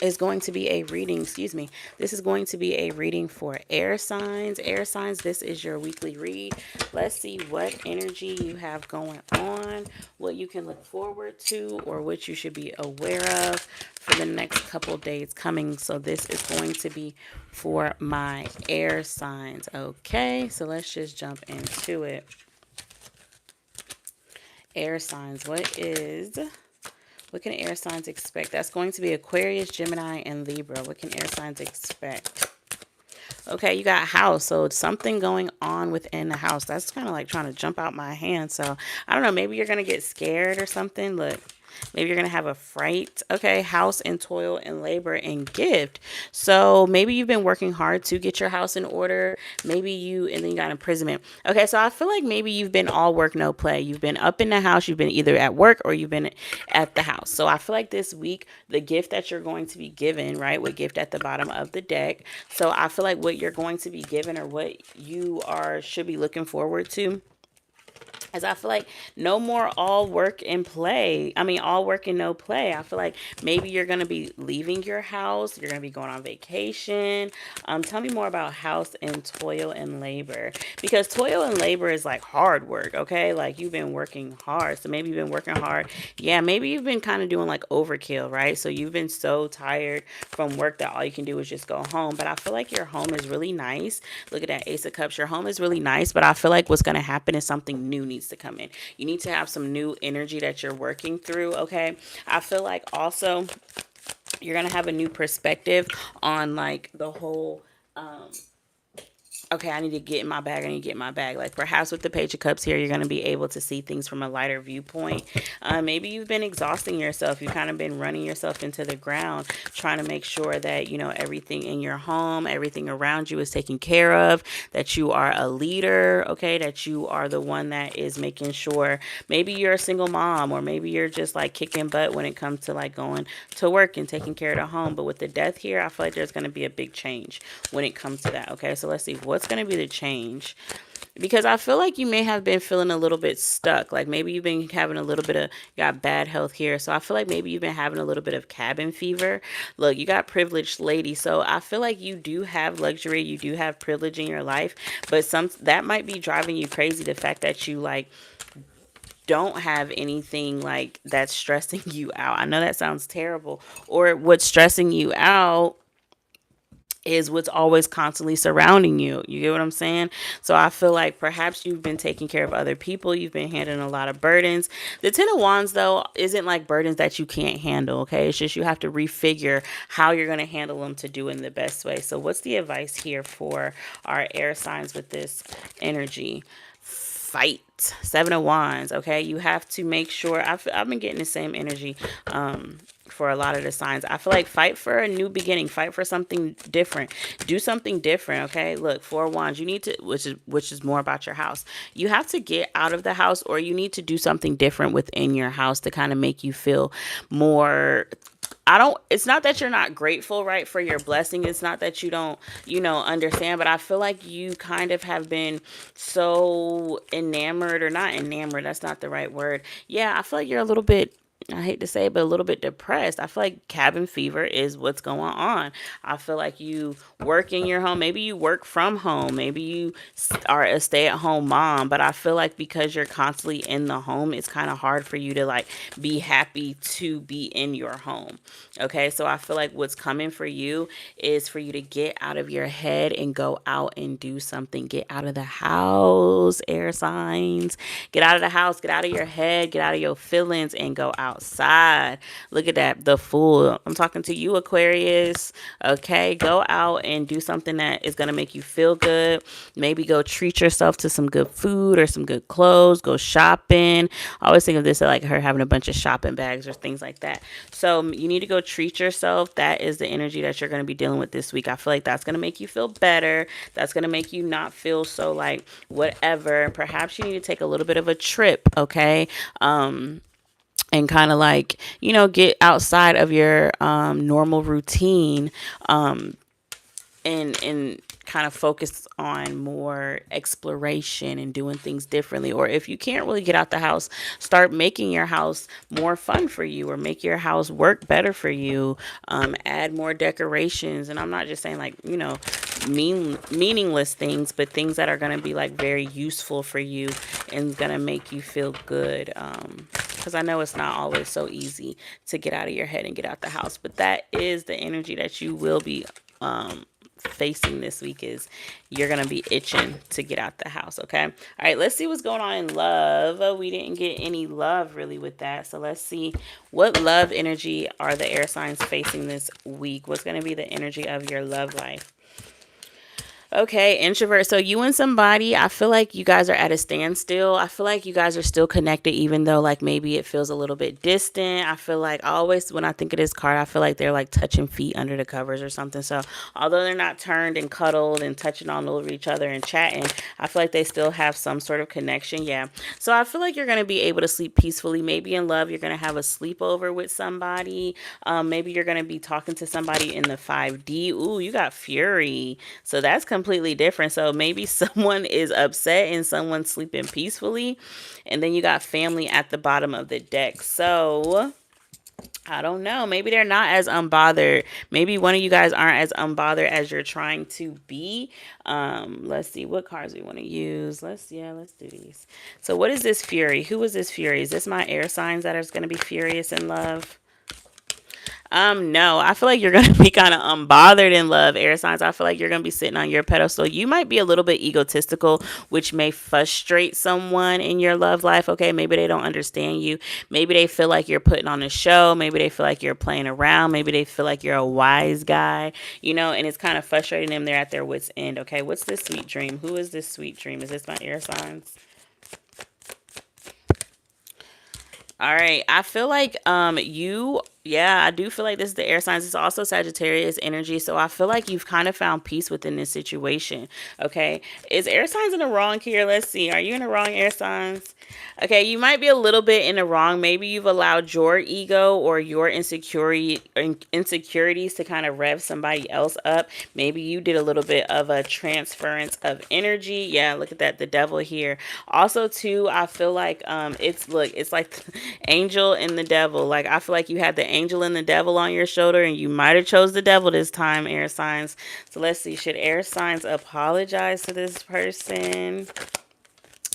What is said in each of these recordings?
is going to be a reading, excuse me. This is going to be a reading for air signs. Air signs, this is your weekly read. Let's see what energy you have going on, what you can look forward to, or what you should be aware of for the next couple days coming. So this is going to be for my air signs. Okay, so let's just jump into it. Air signs, what can air signs expect? That's going to be Aquarius, Gemini, and Libra. What can air signs expect? Okay, you got house. So something going on within the house. That's kind of like trying to jump out my hand. So I don't know. Maybe you're going to get scared or something. Look. Maybe you're going to have a fright. Okay, house and toil and labor and gift. So maybe you've been working hard to get your house in order. And then you got imprisonment. Okay, so I feel like maybe you've been all work, no play. You've been up in the house. You've been either at work or you've been at the house. So I feel like this week, the gift that you're going to be given, right, with gift at the bottom of the deck. So I feel like what you're going to be given or what you should be looking forward to, as I feel like no more all work and play. I mean, all work and no play. I feel like maybe you're going to be leaving your house. You're going to be going on vacation. Tell me more about house and toil and labor. Because toil and labor is like hard work, okay? Like you've been working hard. So maybe you've been working hard. Yeah, maybe you've been kind of doing like overkill, right? So you've been so tired from work that all you can do is just go home. But I feel like your home is really nice. Look at that Ace of Cups. Your home is really nice, but I feel like what's going to happen is something new needs to come in. You need to have some new energy that you're working through, okay? I feel like also you're going to have a new perspective on like the whole okay, I need to get in my bag. I need to get in my bag. Like perhaps with the Page of Cups here, you're going to be able to see things from a lighter viewpoint. Maybe you've been exhausting yourself. You've kind of been running yourself into the ground, trying to make sure that, you know, everything in your home, everything around you is taken care of, that you are a leader, okay, that you are the one that is making sure. Maybe you're a single mom, or maybe you're just like kicking butt when it comes to like going to work and taking care of the home. But with the Death here, I feel like there's going to be a big change when it comes to that, okay? So let's see what's going to be the change, because I feel like you may have been feeling a little bit stuck. Like maybe you've been having a little bit of, you got bad health here. So I feel like maybe you've been having a little bit of cabin fever. Look, you got privileged lady. So I feel like you do have luxury. You do have privilege in your life, but that might be driving you crazy. The fact that you like don't have anything like that's stressing you out. I know that sounds terrible. Or what's stressing you out is what's always constantly surrounding you. You get what I'm saying? So I feel like perhaps you've been taking care of other people. You've been handling a lot of burdens. The Ten of Wands, though, isn't like burdens that you can't handle, okay? It's just you have to refigure how you're going to handle them to do it in the best way. So what's the advice here for our air signs with this energy? Fight. Seven of Wands, okay? You have to make sure. I've been getting the same energy for a lot of the signs. I feel like fight for a new beginning, fight for something different, do something different, okay? Look, Four of Wands, you need to, which is more about your house. You have to get out of the house, or you need to do something different within your house to kind of make you feel more, it's not that you're not grateful, right, for your blessing. It's not that you don't, understand, but I feel like you kind of have been so enamored, or not enamored, that's not the right word. Yeah, I feel like you're a little bit, I hate to say it, but a little bit depressed. I feel like cabin fever is what's going on. I feel like you work in your home. Maybe you work from home. Maybe you are a stay-at-home mom. But I feel like because you're constantly in the home, it's kind of hard for you to like be happy to be in your home. Okay, so I feel like what's coming for you is for you to get out of your head and go out and do something. Get out of the house, air signs. Get out of the house. Get out of your head. Get out of your feelings and go outside. Look at that, the Fool. I'm talking to you, Aquarius. Okay, go out and do something that is going to make you feel good. Maybe go treat yourself to some good food or some good clothes. Go shopping. I always think of this like her having a bunch of shopping bags or things like that. So you need to go treat yourself. That is the energy that you're going to be dealing with this week. I feel like that's going to make you feel better. That's going to make you not feel so like whatever. Perhaps you need to take a little bit of a trip, okay? And kind of like, get outside of your normal routine and kind of focus on more exploration and doing things differently. Or if you can't really get out the house, start making your house more fun for you, or make your house work better for you. Add more decorations. And I'm not just saying like, you know, meaningless things, but things that are going to be like very useful for you and going to make you feel good. Because I know it's not always so easy to get out of your head and get out the house, but that is the energy that you will be facing this week. Is you're gonna be itching to get out the house. Okay, all right, let's see what's going on in love. We didn't get any love really with that, so let's see what love energy are the air signs facing this week. What's going to be the energy of your love life? Okay, introvert. So you and somebody, I feel like you guys are at a standstill. I feel like you guys are still connected, even though like maybe it feels a little bit distant. I feel like always when I think of this card, I feel like they're like touching feet under the covers or something. So although they're not turned and cuddled and touching all over each other and chatting, I feel like they still have some sort of connection. Yeah. So I feel like you're going to be able to sleep peacefully. Maybe in love, you're going to have a sleepover with somebody. Maybe you're going to be talking to somebody in the 5D. Ooh, you got Fury. So that's completely different. So maybe someone is upset and someone's sleeping peacefully, and then you got family at the bottom of the deck. So I don't know, maybe they're not as unbothered. Maybe one of you guys aren't as unbothered as you're trying to be. Let's see what cards we want to use. Let's do these. So what is this Fury? Who is this Fury? Is this my air signs that are going to be furious in love? No, I feel like you're going to be kind of unbothered in love, air signs. I feel like you're going to be sitting on your pedestal. You might be a little bit egotistical, which may frustrate someone in your love life. Okay, maybe they don't understand you. Maybe they feel like you're putting on a show. Maybe they feel like you're playing around. Maybe they feel like you're a wise guy, you know, and it's kind of frustrating them. They're at their wits' end. Okay, what's this sweet dream? Who is this sweet dream? Is this my air signs? All right, I feel like I do feel like this is the air signs. It's also Sagittarius energy, so I feel like you've kind of found peace within this situation. Okay, is air signs in the wrong here? Let's see. Are you in the wrong, air signs? Okay, you might be a little bit in the wrong. Maybe you've allowed your ego or your insecurities to kind of rev somebody else up. Maybe you did a little bit of a transference of energy. Yeah, look at that, the devil here. Also, too, I feel like it's like angel and the devil. Like I feel like you had the angel and the devil on your shoulder, and you might have chose the devil this time, air signs. So let's see, should air signs apologize to this person?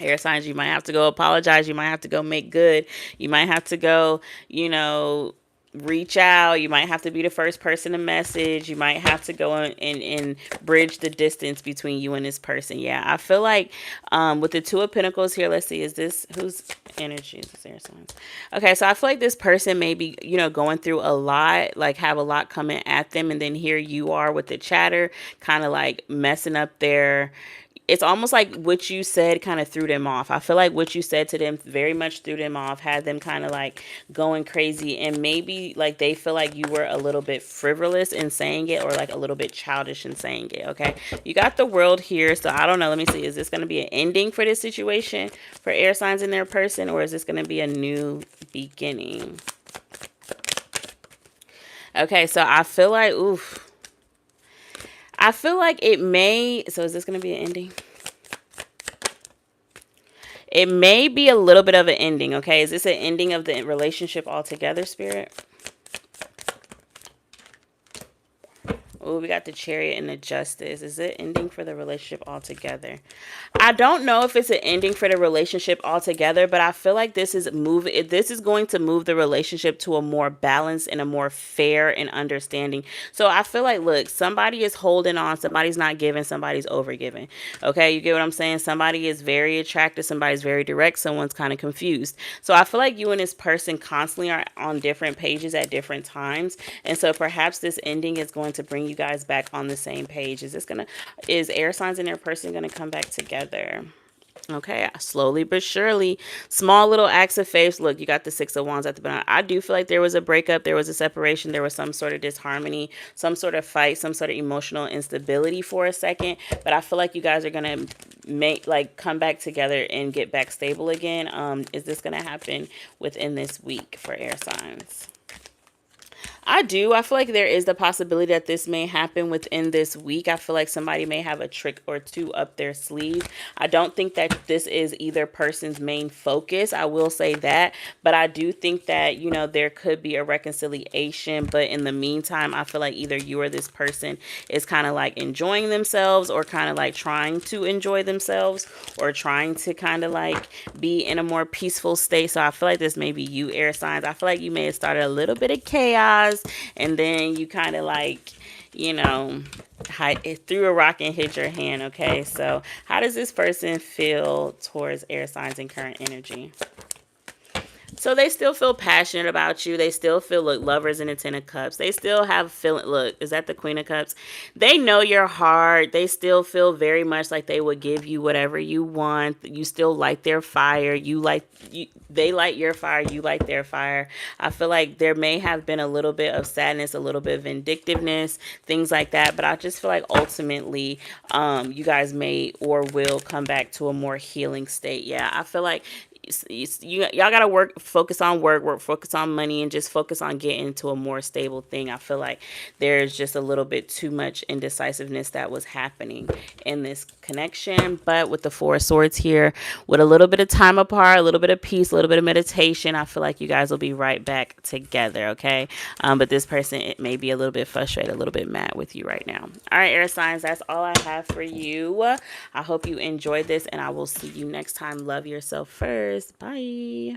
Air signs, you might have to go apologize. You might have to go make good. You might have to go, you know, reach out. You might have to be the first person to message. You might have to go and bridge the distance between you and this person. Yeah, I feel like with the Two of Pentacles here, let's see, is this whose energy is this, air signs? Okay, so I feel like this person may be, you know, going through a lot, like have a lot coming at them, and then here you are with the chatter, kind of like messing up their, it's almost like what you said kind of threw them off. I feel like what you said to them very much threw them off, had them kind of like going crazy, and maybe like they feel like you were a little bit frivolous in saying it, or like a little bit childish in saying it. Okay, you got the World here, so I don't know. Let me see. Is this going to be an ending for this situation for air signs in their person, or is this going to be a new beginning? Okay, so I feel like, oof. I feel like it may, so is this going to be an ending? It may be a little bit of an ending, okay? Is this an ending of the relationship altogether, Spirit? Oh, we got the Chariot and the Justice. Is it ending for the relationship altogether? I don't know if it's an ending for the relationship altogether, but I feel like this is going to move the relationship to a more balanced and a more fair and understanding. So I feel like, look, somebody is holding on, somebody's not giving, somebody's over giving. Okay, you get what I'm saying? Somebody is very attractive, somebody's very direct, someone's kind of confused. So I feel like you and this person constantly are on different pages at different times, and so perhaps this ending is going to bring you guys back on the same page. Is air signs in their person gonna come back together? Okay, slowly but surely. Small little acts of faith. Look, you got the Six of Wands at the bottom. I do feel like there was a breakup, there was a separation, there was some sort of disharmony, some sort of fight, some sort of emotional instability for a second, but I feel like you guys are gonna come back together and get back stable again. Is this gonna happen within this week for air signs? I do. I feel like there is the possibility that this may happen within this week. I feel like somebody may have a trick or two up their sleeve. I don't think that this is either person's main focus. I will say that. But I do think that, you know, there could be a reconciliation. But in the meantime, I feel like either you or this person is kind of like enjoying themselves, or kind of like trying to enjoy themselves, or trying to kind of like be in a more peaceful state. So I feel like this may be you, air signs. I feel like you may have started a little bit of chaos, and then you kind of like, you know, threw a rock and hit your hand. Okay, so how does this person feel towards air signs in current energy? So they still feel passionate about you. They still feel, look, lovers in the Ten of Cups. They still have feeling, look, is that the Queen of Cups? They know your heart. They still feel very much like they would give you whatever you want. You still light their fire. They light your fire. You light their fire. I feel like there may have been a little bit of sadness, a little bit of vindictiveness, things like that. But I just feel like ultimately, you guys may or will come back to a more healing state. Yeah, I feel like y'all gotta focus on work, focus on money, and just focus on getting to a more stable thing. I feel like there's just a little bit too much indecisiveness that was happening in this connection. But with the Four of Swords here, with a little bit of time apart, a little bit of peace, a little bit of meditation, I feel like you guys will be right back together. Okay, but this person, it may be a little bit frustrated, a little bit mad with you right now. All right, air signs, that's all I have for you. I hope you enjoyed this, and I will see you next time. Love yourself first. Bye.